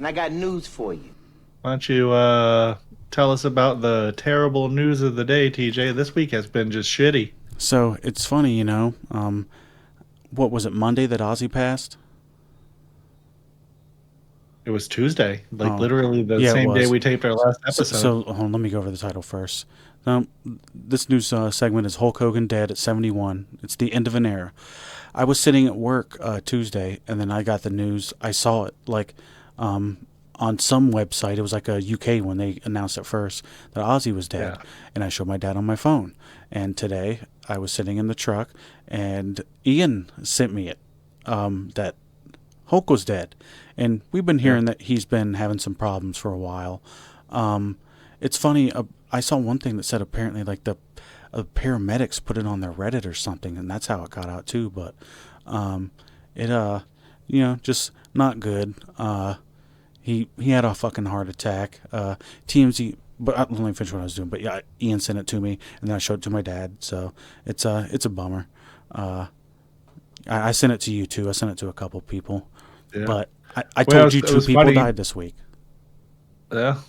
I got news for you. Why don't you tell us about the terrible news of the day, TJ? This week has been just shitty. So it's funny, what was it, Monday that Ozzy passed? It was Tuesday, like Oh, literally the yeah, it same day was. we taped our last So, episode. so hold on, let me go over the title first. Um, this news segment is Hulk Hogan dead at 71. It's the end of an era. I was sitting at work Tuesday, and then I got the news. I saw it on some website. It was like a UK one. They announced it first that Ozzy was dead, Yeah. and I showed my dad on my phone. And today I was sitting in the truck, and Ian sent me it that Hulk was dead, and we've been Yeah. hearing that he's been having some problems for a while. Um, it's funny. I saw one thing that said apparently like the paramedics put it on their Reddit or something, and that's how it got out too. But um, it just not good. He had a fucking heart attack. TMZ. But let me finish what I was doing. But yeah, Ian sent it to me, and then I showed it to my dad. So it's a bummer. Uh, I sent it to you too. I sent it to a couple people. Yeah. But I Well, told you it two was people funny. died this week. Yeah.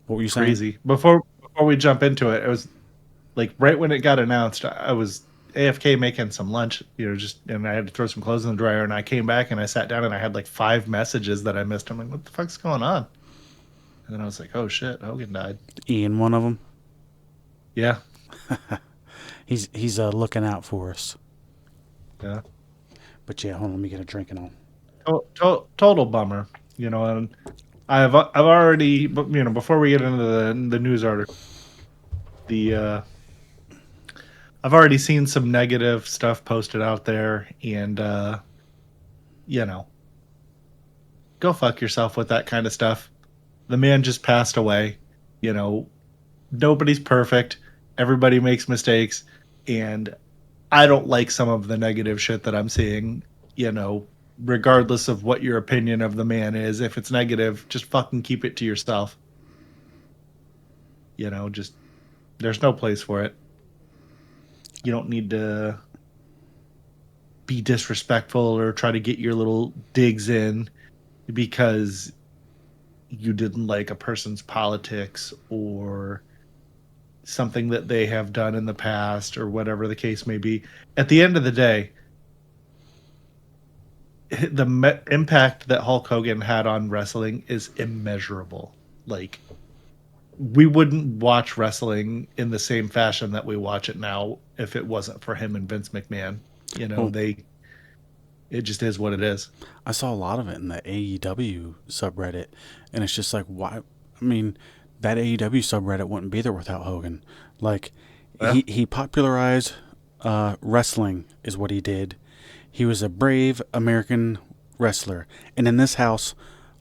What were you saying? Crazy. Before we jump into it, it was like right when it got announced, I was AFK making some lunch, and I had to throw some clothes in the dryer, and I came back and I sat down and I had like 5 messages that I missed. I'm like, what the fuck's going on? And then I was like, oh shit, Hogan died. Ian, one of them. Yeah. He's looking out for us. Yeah. But yeah, hold on, let me get a drink and all. Total bummer, and I've already, before we get into the news article, the I've already seen some negative stuff posted out there, and you know, go fuck yourself with that kind of stuff. The man just passed away. You know, nobody's perfect. Everybody makes mistakes, and I don't like some of the negative shit that I'm seeing. You know, regardless of what your opinion of the man is, if it's negative, just fucking keep it to yourself. Just there's no place for it. You don't need to be disrespectful or try to get your little digs in because you didn't like a person's politics or something that they have done in the past or whatever the case may be. At the end of the day, the impact that Hulk Hogan had on wrestling is immeasurable. Like, we wouldn't watch wrestling in the same fashion that we watch it now if it wasn't for him and Vince McMahon. Well, It just is what it is. I saw a lot of it in the AEW subreddit, and it's just like, why? I mean, that AEW subreddit wouldn't be there without Hogan. Like, Yeah. he popularized wrestling, is what he did. He was a brave American wrestler, and in this house,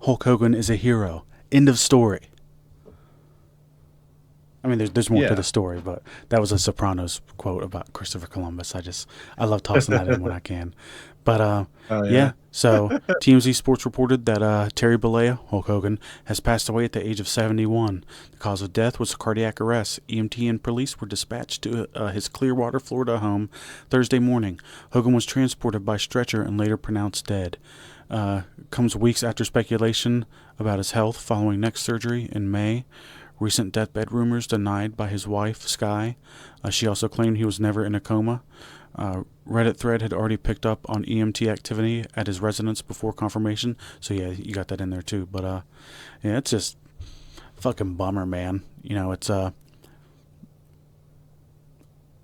Hulk Hogan is a hero. End of story. I mean, there's more to Yeah. the story, but that was a Sopranos quote about Christopher Columbus. I love tossing that in when I can. But Oh yeah. yeah. So TMZ Sports reported that Terry Bollea, Hulk Hogan, has passed away at the age of 71. The cause of death was cardiac arrest. EMT and police were dispatched to his Clearwater, Florida home Thursday morning. Hogan was transported by stretcher and later pronounced dead. Comes weeks after speculation about his health following neck surgery in May. Recent deathbed rumors denied by his wife, Sky. She also claimed he was never in a coma. Reddit thread had already picked up on EMT activity at his residence before confirmation. So yeah, you got that in there too. But yeah, it's just fucking bummer, man.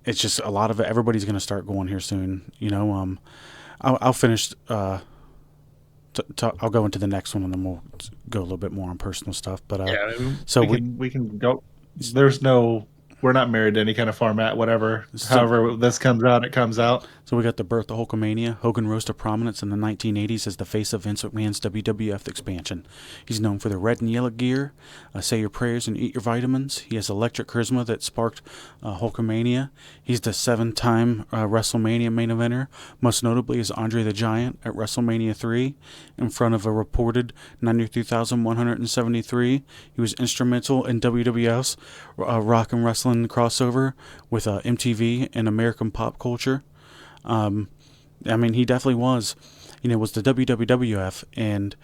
It's just a lot of it. Everybody's gonna start going here soon. I'll finish. I'll go into the next one, and then we'll go a little bit more on personal stuff. But Yeah, I mean, so we can go. We're not married to any kind of format. Whatever, so however this comes out, it comes out. So we got the birth of Hulkamania. Hogan rose to prominence in the 1980s as the face of Vince McMahon's WWF expansion. He's known for the red and yellow gear, say your prayers and eat your vitamins. He has electric charisma that sparked Hulkamania. He's the 7-time WrestleMania main eventer, most notably as Andre the Giant at WrestleMania 3 in front of a reported 93,173. He was instrumental in WWF's rock and wrestling crossover with MTV and American pop culture. I mean, he definitely was. Was the WWF, and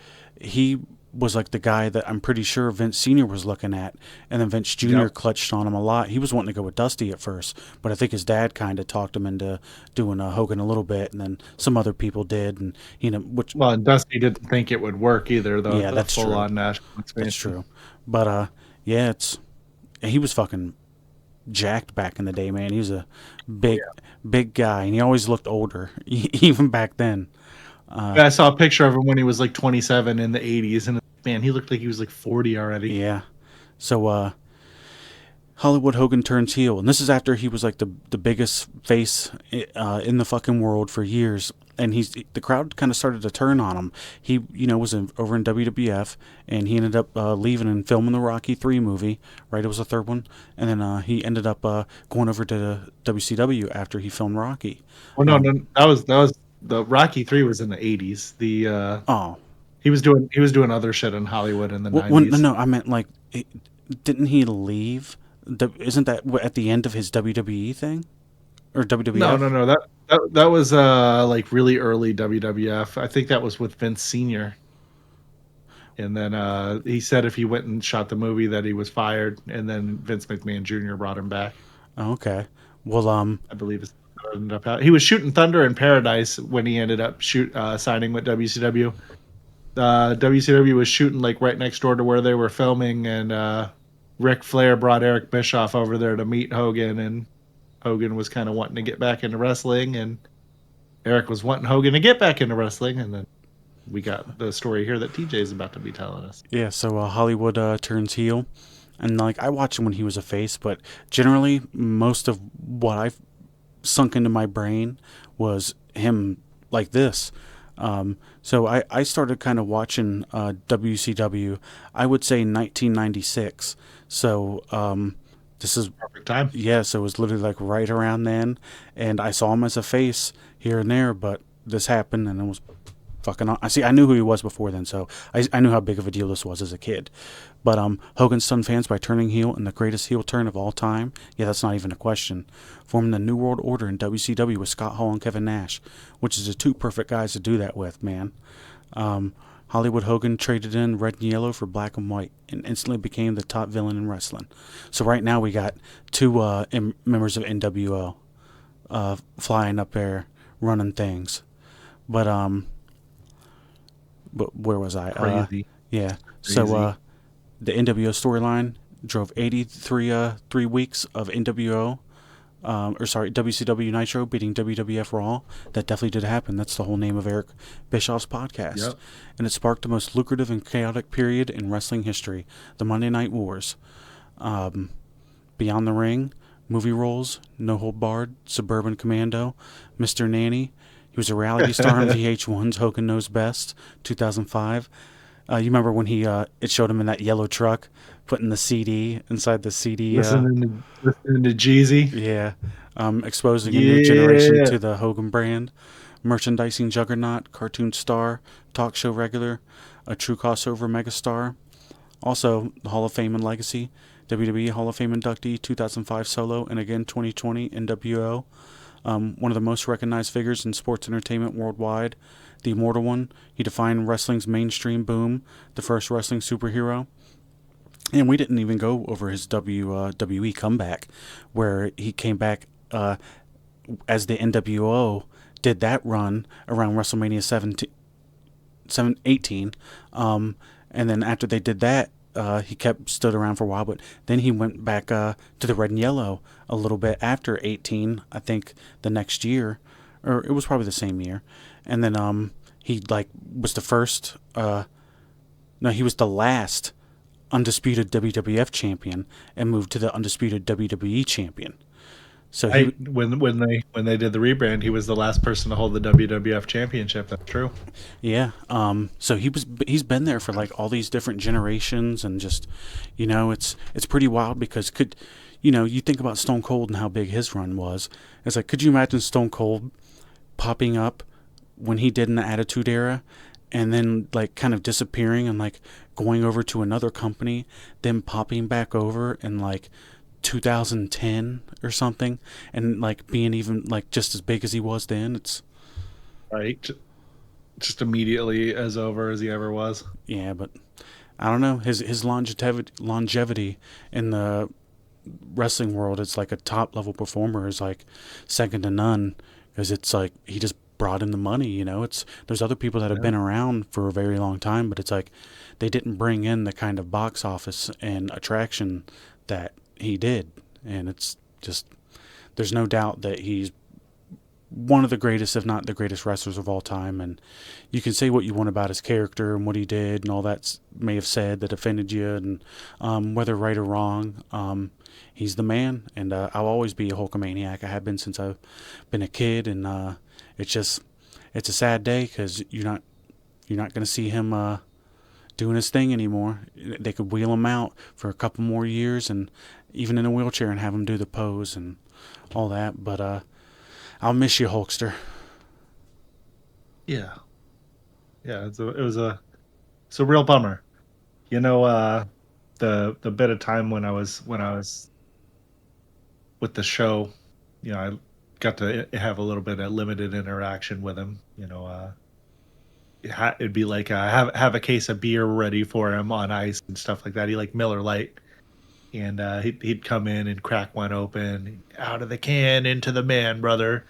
he was like the guy that I'm pretty sure Vince Sr. was looking at, and then Vince Jr. Yep. clutched on him a lot. He was wanting to go with Dusty at first, but I think his dad kind of talked him into doing Hogan a little bit, and then some other people did, and which Well, and Dusty didn't think it would work either, yeah, the that's full true, on national that's expansion. true, but yeah, he was fucking jacked back in the day, man. He was a big big guy, and he always looked older, even back then. Yeah, I saw a picture of him when he was like 27 in the 80s, and man, he looked like he was like 40 already. Yeah, so Hollywood Hogan turns heel, and this is after he was like the biggest face in the fucking world for years, and the crowd kind of started to turn on him. He was over in WWF, and he ended up leaving and filming the Rocky 3 movie. Right, it was the third one, and then he ended up going over to WCW after he filmed Rocky. Well, no, Um, no, that was the Rocky 3 was in the 80s. oh, He was doing other shit in Hollywood in the no, 90s. no, I meant like, didn't he leave? Isn't that at the end of his WWE thing or No, no, WWF? no. That was like really early WWF. I think that was with Vince Sr. And then he said if he went and shot the movie that he was fired, and then Vince McMahon Jr. brought him back. Oh, okay. Well, I believe is how it ended up. He was shooting Thunder in Paradise when he ended up signing with WCW. WCW was shooting like right next door to where they were filming, and Ric Flair brought Eric Bischoff over there to meet Hogan, and Hogan was kind of wanting to get back into wrestling, and Eric was wanting Hogan to get back into wrestling, and then we got the story here that TJ is about to be telling us. yeah. So Hollywood turns heel, and like I watched him when he was a face, but generally most of what I've sunk into my brain was him like this. So I started kind of watching WCW. I would say 1996. So this is Perfect time. yeah. So it was literally like right around then, and I saw him as a face here and there, but this happened, and it was fucking. I see. I knew who he was before then, so I knew how big of a deal this was as a kid. But Hogan stunned fans by turning heel in the greatest heel turn of all time. Yeah, that's not even a question. Forming the New World Order in WCW with Scott Hall and Kevin Nash, which is the two perfect guys to do that with, man. Hollywood Hogan traded in red and yellow for black and white and instantly became the top villain in wrestling. So right now we got two members of NWO flying up there running things. But where was I? Crazy. Yeah. So Crazy. the NWO storyline drove 83 3 weeks of NWO. WCW Nitro beating WWF Raw. That definitely did happen. That's the whole name of Eric Bischoff's podcast. Yep. And it sparked the most lucrative and chaotic period in wrestling history, the Monday Night Wars. Beyond the Ring, movie roles, No Hold Barred, Suburban Commando, Mr. Nanny. He was a reality star on VH1's Hogan Knows Best, 2005. You remember when it showed him in that yellow truck, putting the CD inside the CD? Listening to Jeezy. Yeah. Exposing a new generation Yeah. to the Hogan brand. Merchandising juggernaut, cartoon star, talk show regular, a true crossover megastar. Also, the Hall of Fame and Legacy, WWE Hall of Fame inductee, 2005 solo, and again 2020 NWO. One of the most recognized figures in sports entertainment worldwide. The Immortal One. He defined wrestling's mainstream boom, the first wrestling superhero. And we didn't even go over his WWE comeback, where he came back as the NWO, did that run around WrestleMania 18. And then after they did that, he stood around for a while, but then he went back to the red and yellow a little bit after 18, I think the next year, or it was probably the same year. And then he was the first, no, he was the last undisputed WWF champion and moved to the undisputed WWE champion. So When they did the rebrand, he was the last person to hold the WWF championship. That's true. yeah. So he's been there for like all these different generations, and just it's pretty wild because you think about Stone Cold and how big his run was. It's like, could you imagine Stone Cold popping up when he did in the Attitude Era, and then like kind of disappearing and like going over to another company, then popping back over in like 2010 or something, and like being even like just as big as he was then. It's Right. just immediately as over as he ever was. Yeah, but I don't know his longevity in the wrestling world. It's like a top level performer is like second to none because it's like he just brought in the money. It's there's other people that have Yeah. been around for a very long time, but it's like they didn't bring in the kind of box office and attraction that he did, and it's just there's no doubt that he's one of the greatest, if not the greatest wrestlers of all time. And you can say what you want about his character and what he did and all that may have said that offended you, and whether right or wrong, he's the man. And I'll always be a Hulkamaniac. I have been since I've been a kid, and it's just it's a sad day because you're not going to see him doing his thing anymore. They could wheel him out for a couple more years, and even in a wheelchair, and have him do the pose and all that. But I'll miss you, Hulkster. Yeah. Yeah. It's a real bummer. You know, the bit of time when I was with the show, I got to have a little bit of limited interaction with him. It'd be like have a case of beer ready for him on ice and stuff like that. He liked Miller Lite, and he'd come in and crack one open, out of the can into the man, brother,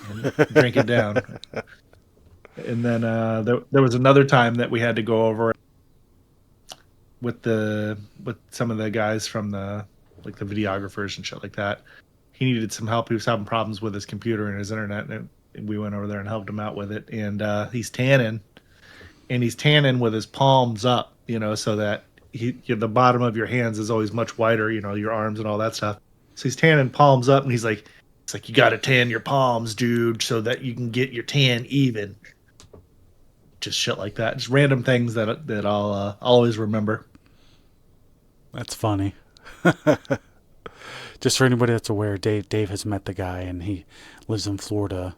and drink it down. And then there was another time that we had to go over with some of the guys from the videographers and shit like that. He needed some help. He was having problems with his computer and his internet, and we went over there and helped him out with it. And he's tanning with his palms up, so that the bottom of your hands is always much wider, your arms and all that stuff. So he's tanning palms up, and it's like, you got to tan your palms, dude, so that you can get your tan even. Just shit like that, just random things that I'll always remember. That's funny. Just for anybody that's aware, Dave has met the guy, and he lives in Florida.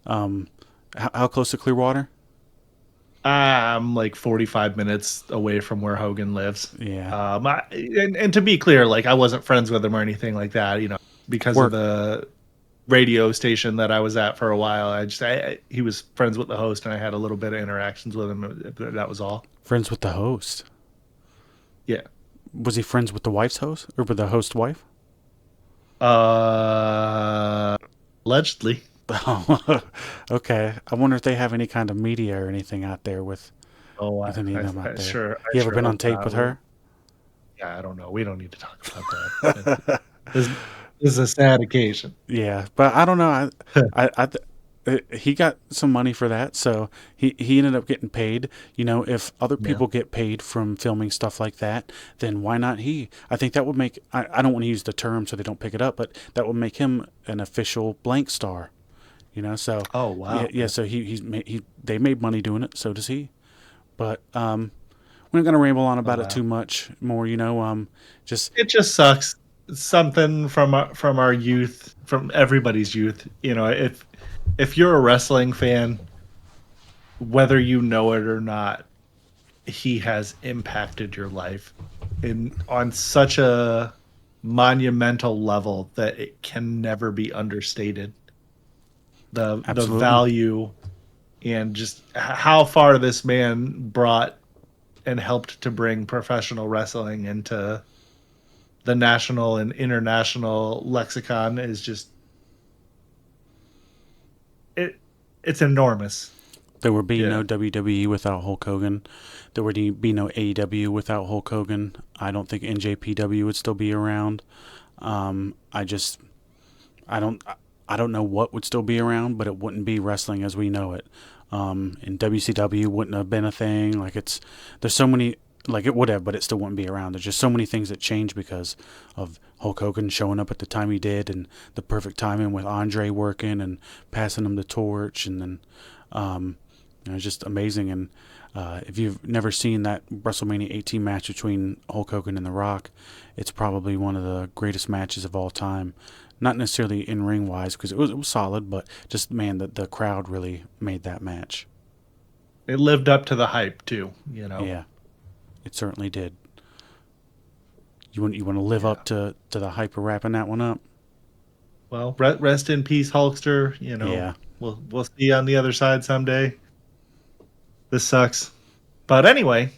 Um, how close to Clearwater? I'm like 45 minutes away from where Hogan lives. Yeah, And to be clear, like, I wasn't friends with him or anything like that, because of work the radio station that I was at for a while. He was friends with the host, and I had a little bit of interactions with him. That was all. friends with the host. Yeah. Was he friends with the wife's host or with the host wife? Uh, Allegedly. Oh, okay. I wonder if they have any kind of media or anything out there Oh, with any of them out there. I You ever sure been on hope tape not. with her? Yeah, I don't know. We don't need to talk about that. This, this is a sad occasion. Yeah, but I don't know. He got some money for that, so he ended up getting paid. If other Yeah. people get paid from filming stuff like that, then why not he? I think that would make. I don't want to use the term so they don't pick it up, but that would make him an official blank star. So Oh, yeah, wow. yeah. So they made money doing it. So does he. But we're not gonna ramble on Oh, about it wow. too much more. Just It just sucks. Something from our youth, from everybody's youth. If you're a wrestling fan, whether you know it or not, he has impacted your life in on such a monumental level that it can never be understated. The absolutely. value and just how far this man brought and helped to bring professional wrestling into the national and international lexicon is just it it's enormous. There would be Yeah. no WWE without Hulk Hogan. There would be no AEW without Hulk Hogan. I don't think NJPW would still be around. I just, I don't, I don't know what would still be around, but it wouldn't be wrestling as we know it. And WCW wouldn't have been a thing. There's so many, like it would have, but it still wouldn't be around. There's just so many things that changed because of Hulk Hogan showing up at the time he did, and the perfect timing with Andre working and passing him the torch, and then um, it's just amazing. And if you've never seen that WrestleMania 18 match between Hulk Hogan and The Rock, it's probably one of the greatest matches of all time. Not necessarily in ring wise, because it was solid, but just man, the crowd really made that match. It lived up to the hype too. Yeah, it certainly did. You want to live Yeah. up to the hype of wrapping that one up? Well, rest in peace, Hulkster. Yeah, We'll see you on the other side someday. This sucks. But anyway,